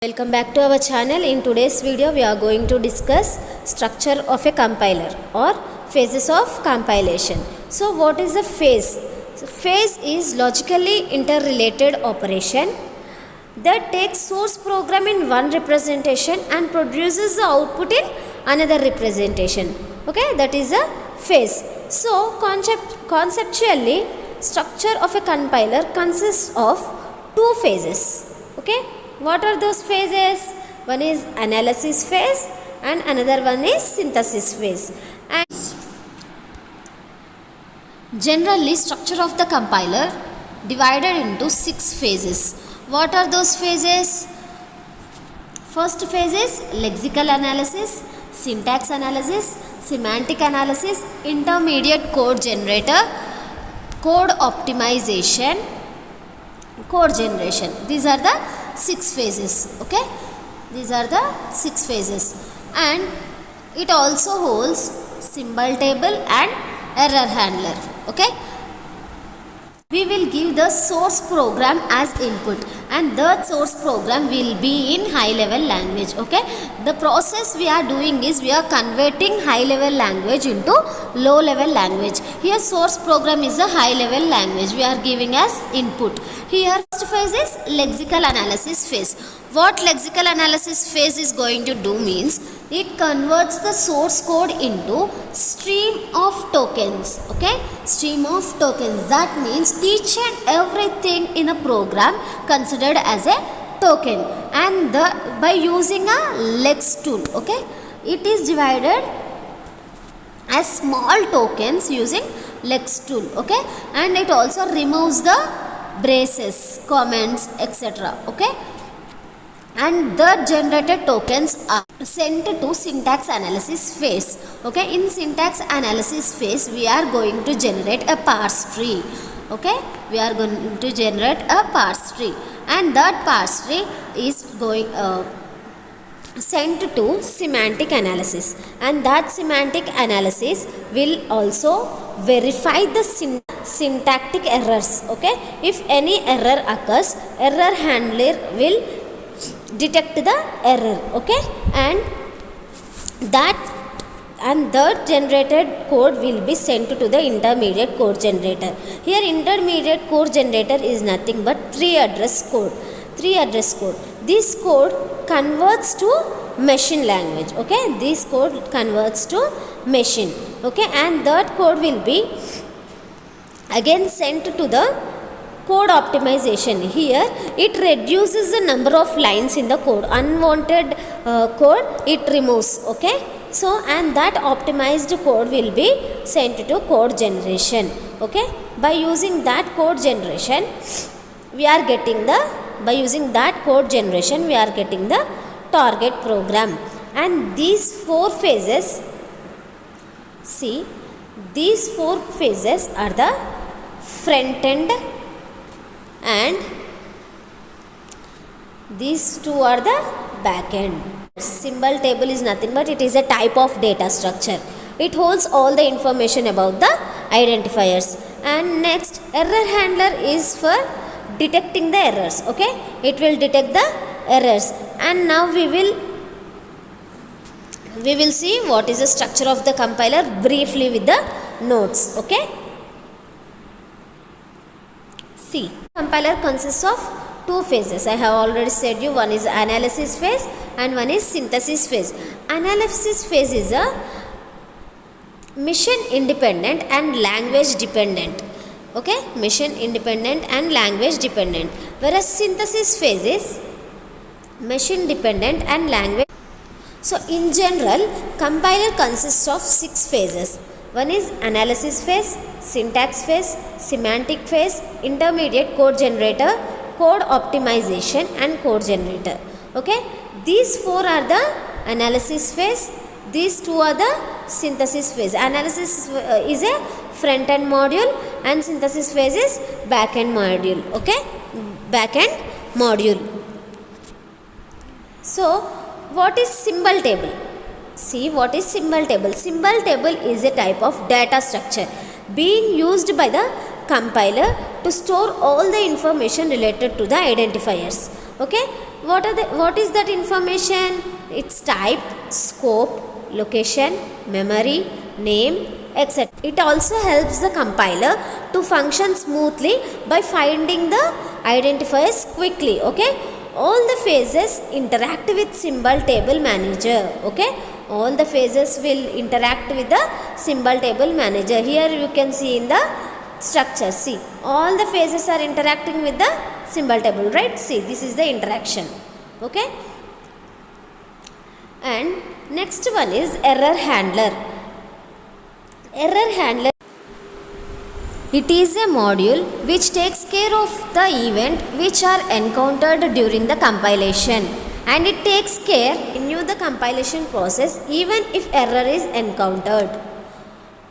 Welcome back to our channel. In today's video we are going to discuss structure of a compiler or phases of compilation. So what is a phase? So phase is logically interrelated operation that takes source program in one representation and produces the output in another representation. Okay, that is a phase. So conceptually structure of a compiler consists of two phases. Okay, what are those phases? One is analysis phase and another one is synthesis phase. And generally structure of the compiler divided into 6 phases. What are those phases? First phase is lexical analysis, syntax analysis, semantic analysis, intermediate code generator, code optimization, code generation. These are the 6 phases. Okay, these are the 6 phases, and it also holds symbol table and error handler. Okay, we will give the source program as input and the source program will be in high level language. Okay, the process we are doing is we are converting high level language into low level language. Here source program is a high level language we are giving as input. Here first phase is lexical analysis phase. What lexical analysis phase is going to do means it converts the source code into stream of tokens. Okay, stream of tokens, that means each and everything in a program considered as a token, and by using a lex tool. Okay, it is divided as small tokens using lex tool. Okay, and it also removes the braces, comments, etc. Okay, and the generated tokens are sent to syntax analysis phase. Okay, in syntax analysis phase we are going to generate a parse tree. Okay, we are going to generate a parse tree, and that parse tree is going sent to semantic analysis, and that semantic analysis will also verify the syntactic errors. Okay, if any error occurs, error handler will detect the error. Okay, and the generated code will be sent to the intermediate code generator. Here intermediate code generator is nothing but 3 address code. This code converts to machine language. Okay, this code converts to machine. Okay, and that code will be again sent to the code optimization. Here it reduces the number of lines in the code. Unwanted code it removes. Okay, so and that optimized code will be sent to code generation. Okay, by using that code generation we are getting the target program. And these 4 phases, see, these 4 phases are the front end and these 2 are the back end. Symbol table is nothing but it is a type of data structure. It holds all the information about the identifiers. And next, error handler is for detecting the errors. Okay, it will detect the errors. And now we will see what is the structure of the compiler briefly with the notes. Okay, see, compiler consists of 2 phases. I have already said you, one is analysis phase and one is synthesis phase. Analysis phase is a mission independent and language dependent. Okay, mission independent and language dependent, whereas synthesis phase is machine dependent and language. So in general compiler consists of 6 phases. One is analysis phase, syntax phase, semantic phase, intermediate code generator, code optimization and code generator. Okay, these 4 are the analysis phase, these 2 are the synthesis phase. Analysis is a front end module and synthesis phase is back end module. Okay, back end module. So what is symbol table? See, what is symbol table? Symbol table is a type of data structure being used by the compiler to store all the information related to the identifiers. Okay, What is that information? Its type, scope, location, memory, name, etc. It also helps the compiler to function smoothly by finding the identifiers quickly. Okay, all the phases interact with symbol table manager. Okay, all the phases will interact with the symbol table manager. Here you can see in the structure, see, all the phases are interacting with the symbol table, right? See, this is the interaction. Okay, and next one is error handler. Error handler, it is a module which takes care of the event which are encountered during the compilation, and it takes care in the compilation process even if error is encountered.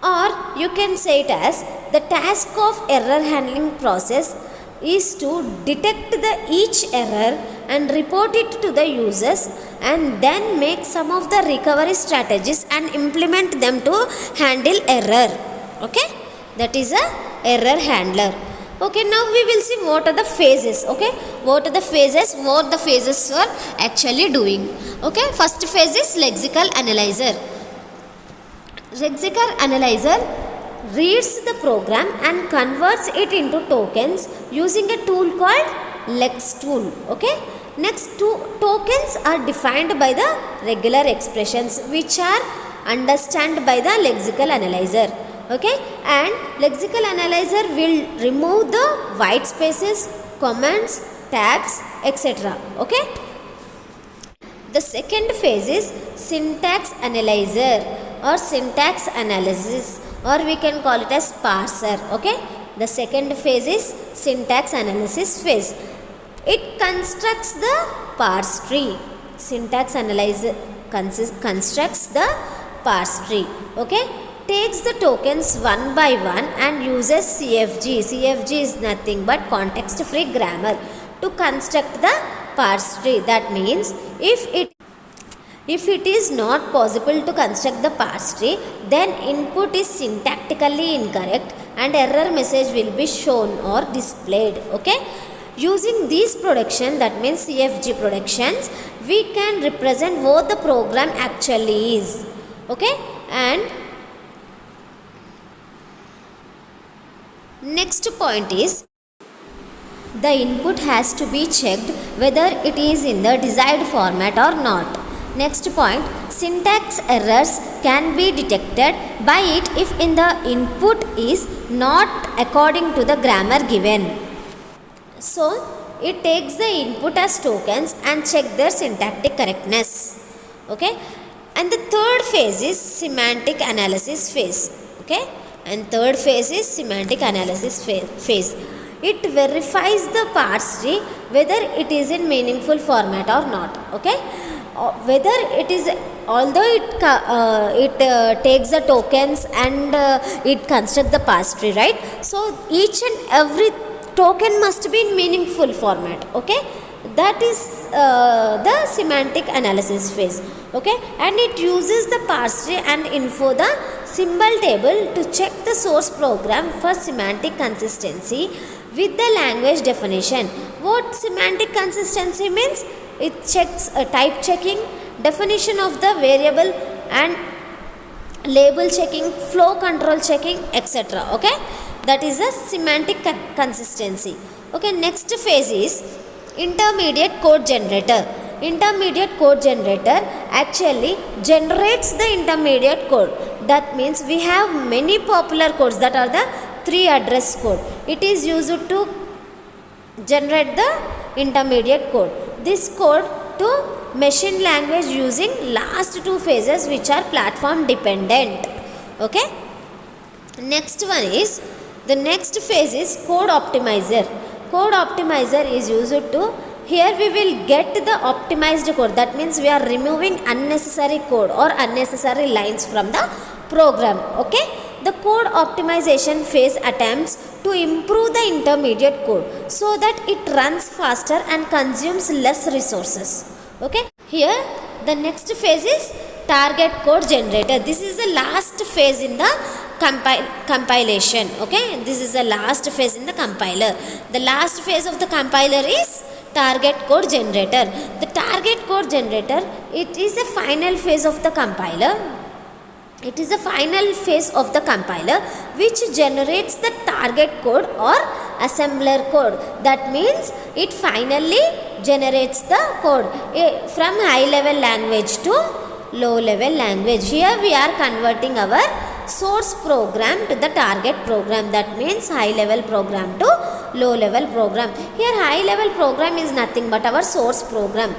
Or you can say it as the task of error handling process is to detect each error and report it to the users, and then make some of the recovery strategies and implement them to handle error. Okay, that is a error handler. Okay, now we will see what are the phases. Okay, what the phases are actually doing. Okay, first phase is lexical analyzer. Lexical analyzer reads the program and converts it into tokens using a tool called LexTool. Okay, next, two tokens are defined by the regular expressions which are understood by the lexical analyzer. Okay, and lexical analyzer will remove the white spaces, comments, tabs, etc. Okay, the second phase is syntax analyzer or syntax analysis, or we can call it as parser. Okay, the second phase is syntax analysis phase. It constructs the parse tree. Syntax analyzer constructs the parse tree. Okay, takes the tokens one by one and uses CFG. CFG is nothing but context free grammar to construct the parse tree. That means if it is not possible to construct the parse tree, then input is syntactically incorrect and error message will be shown or displayed. Okay, using these production, that means CFG productions, we can represent what the program actually is. Okay, and next point is the input has to be checked whether it is in the desired format or not. Next point, syntax errors can be detected by it if in the input is not according to the grammar given. So it takes the input as tokens and check their syntactic correctness. Okay, and the third phase is semantic analysis phase. Okay, and third phase is semantic analysis phase. It verifies the parse tree whether it is in meaningful format or not. Okay, whether it is, although it takes the tokens and it constructs the parse tree, right? So each and every token must be in meaningful format. Okay, that is the semantic analysis phase. Okay, and it uses the parse tree and info the symbol table to check the source program for semantic consistency with the language definition. What semantic consistency means? It checks type checking, definition of the variable, and label checking, flow control checking, etc. Okay, that is a semantic consistency. Okay, next phase is intermediate code generator. Intermediate code generator actually generates the intermediate code. That means we have many popular codes that are the 3 address code. It is used to generate the intermediate code. This code to machine language using last 2 phases which are platform dependent. Okay, next one is, the next phase is code optimizer. Code optimizer is used to, here we will get the optimized code. That means we are removing unnecessary code or unnecessary lines from the program. Okay, the code optimization phase attempts to improve the intermediate code so that it runs faster and consumes less resources. Okay, here the next phase is target code generator. This is the last phase in the compilation. Okay, this is the last phase in the compiler. The last phase of the compiler is target code generator. The target code generator, it is a final phase of the compiler. It is a final phase of the compiler which generates the target code or assembler code. That means it finally generates the code from high level language to low level language. Here we are converting our source program to the target program. That means high level program to low level program. Here high level program is nothing but our source program.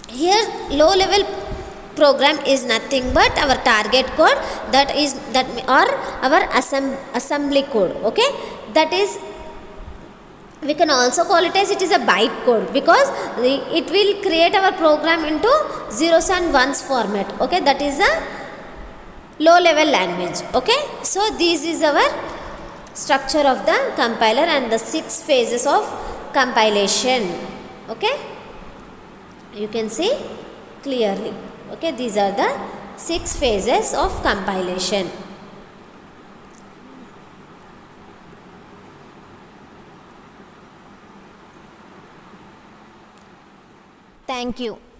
Here low level program is nothing but our target code, or our assembly code. Okay, that is, we can also call it as it is a byte code, because it will create our program into zeros and ones format. Okay, that is a low level language. Okay, so this is our structure of the compiler and the 6 phases of compilation. Okay, you can see clearly. Okay, these are the 6 phases of compilation. Thank you.